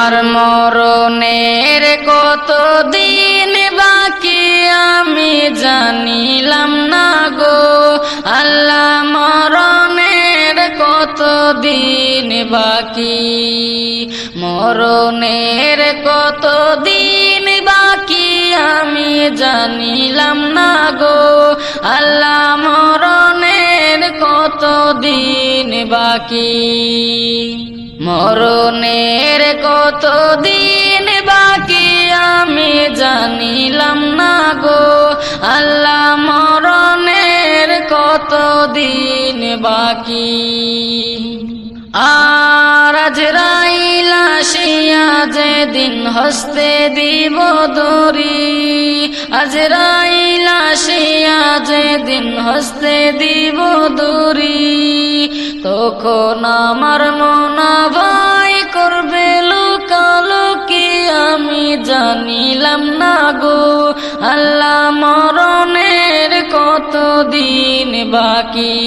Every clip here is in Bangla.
আমার মরণের কত দিন বাকি আমি জানিলাম না গো আল্লাহ মরণের কত দিন বাকি মরণের কত দিন বাকি আমি জানিলাম না গো আল্লাহ মরণের কত দিন বাকি মরণের কত দিন বাকি আমি জানিলাম না গো আল্লাহ মরণের কত দিন বাকি আর আজরাইল আসিয়া যেদিন হস্তে দিব দড়ি আজরাইল আসিয়া যেদিন হস্তে দিব দড়ি তখন আমার মনা ভাই করবে লুকালুকি আমি জানিলাম না গো আল্লাহ মরণের কত দিন বাকি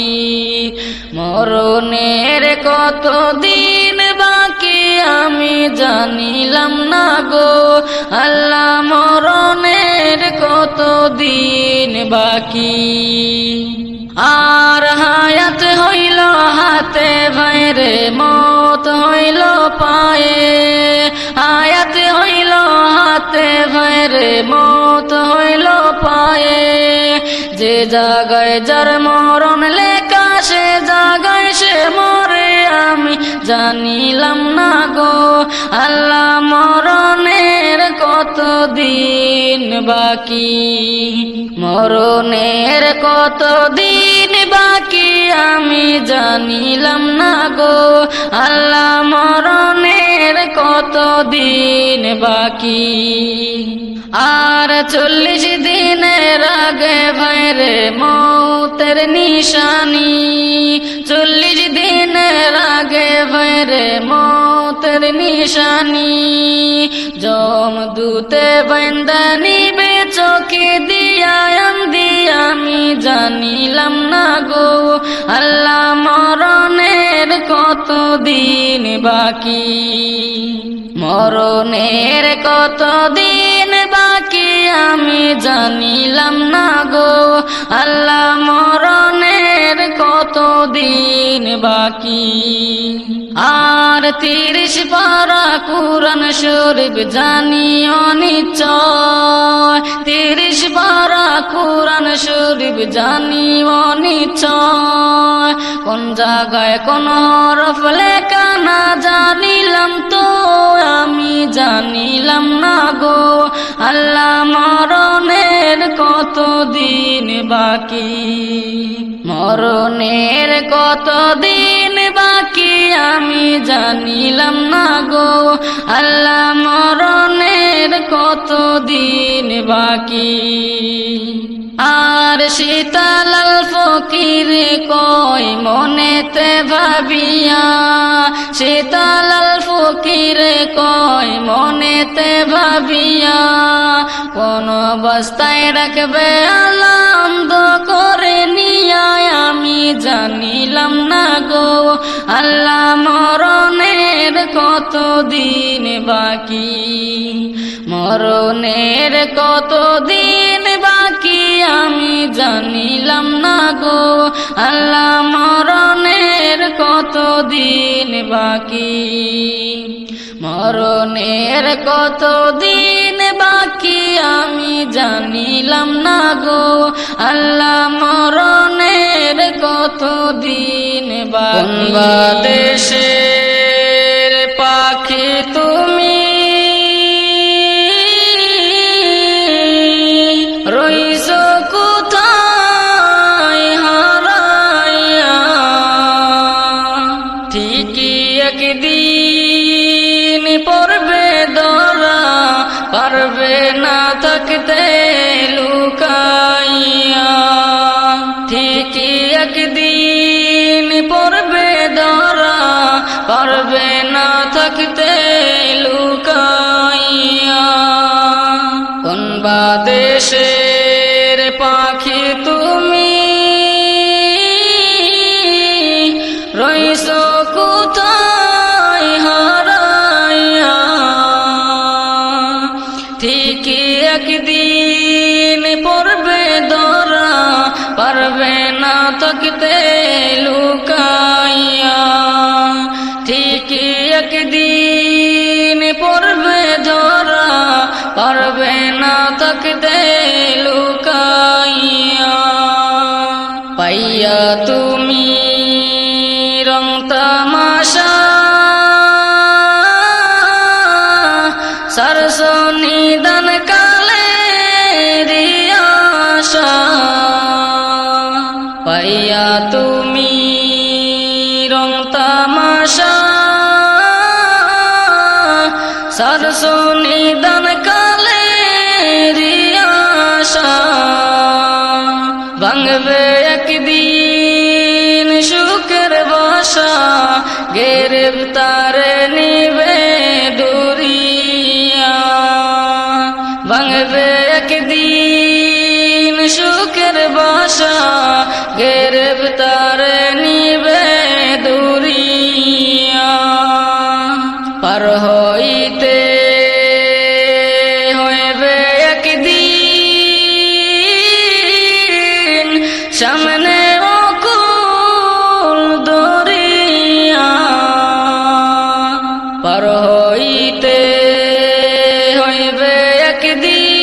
মরণের কত দিন বাকি আমি জানিলাম না গো আল্লাহ মরণের কত দিন বাকি আর হায়াত হইল হাতে ভাইরে মত হইল পায়ে হায়াত হইল হাতে ভাইরে মত হইল পায়ে যে জায়গায় যার মরণ লেখা সে জায়গায় সে মরে আমি জানিলাম না গো আল্লাহ মরণের কত দিন বাকি মরণের কত দিন বাকি আমি জানিলাম না গো আল্লাহ মরণের কত দিন বাকি আর 40 দিনের আগে ভাইরে মৌতের নিশানি 40 দিনের আগে ভাইরে মৌতের নিশানি যমদূতে বান্দা নিবে চোখে দিয়া আমি জানিলাম না গো আল্লাহ মরণের কত দিন বাকি মরণের কত দিন বাকি আমি জানিলাম না গো আল্লাহ মরণের কত দিন বাকি আর 30 পারা কুরআন শরীফ জানিও নিশ্চয় 30 পারা কুরআন শরীফ জানিও নিশ্চয় কোন জায়গায় কোন হরফ লেখা না জানিলাম তো আমি জানিলাম না গো আল্লাহ মরণের কত দিন বাকি মরণের কত দিন বাকি আমি জানিলাম না গো আল্লাহ মরণের কত দিন বাকি আর শীতালাল ফকির কই মনেতে ভাবিয়া শীতালাল ফকির কই মনেতে ভাবিয়া কোন অবস্থায় রাখবে আলামদ করে নিয়া আমি জানিলাম না গো আল্লাহ মরণের কত দিন বাকি মরণের কত দিন বাকি আমি জানিলাম না গো আল্লাহ মরণের কত দিন বাকি মরণের কত দিন বাকি আমি জানিলাম না গো আল্লাহ মরণের কত দিন বাকি দেশের পাখি তুমি রইছো কোথায় হারাইয়া ঠিকই একদিন পড়বে ধরা পারবে না থাকতে লুকাইয়া ঠিকই একদিন পড়বে ধরা পারবে না থাকতে লুকাইয়া কোন দেশের পাখি তুমি রইছো কোথায় হারাইয়া একদিন পড়বে ধরা, পারবে না থাকতে লুকাইয়া। ঠিকই একদিন পড়বে ধরা, পারবে না থাকতে লুকাইয়া। পাইয়া তুমি রং তামাশা, সারসো নিদান কালে রিয়াশা। পাইয়া তুমি রং তামাশা, সারসো নিদান কালে রিয়াশা। ভাঙবে একদিন সুখের বাসা, গ্রেফতারে নিবে দুরিয়া। ভাঙবে একদিন সুখের বাসা, গ্রেফতারে নিবে দুরিয়া। পার হইতে হইবে একদিন, সামনে অকুল দরিয়া। পার হইতে হইবে একদিন,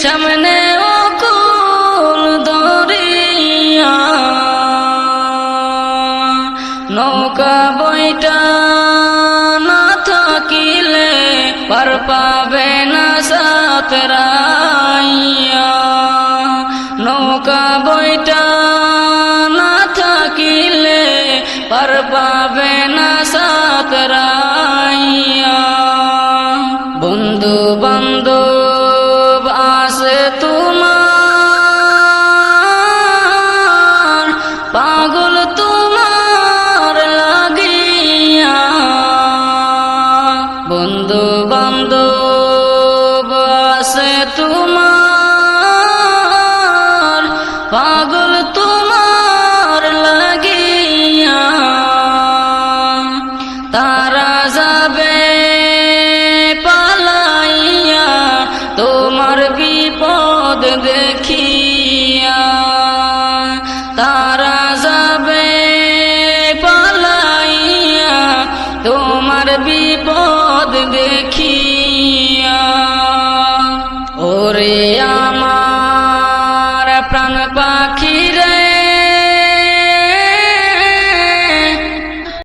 সামনে অকুল দরিয়া। নৌকা বইটা না থাকিলে পার পাবে না সাতরাইয়া। নৌকা বইটা না থাকিলে পার পাবে না সাতরাইয়া। বন্ধু বান্ধব আছে তোমার, পাগল তোমার লাগিয়া। বন্ধু বান্ধব আছে তোমার, পাগল তোমার লাগিয়া। তারা যাবে পালাইয়া তোমার বিপদ দে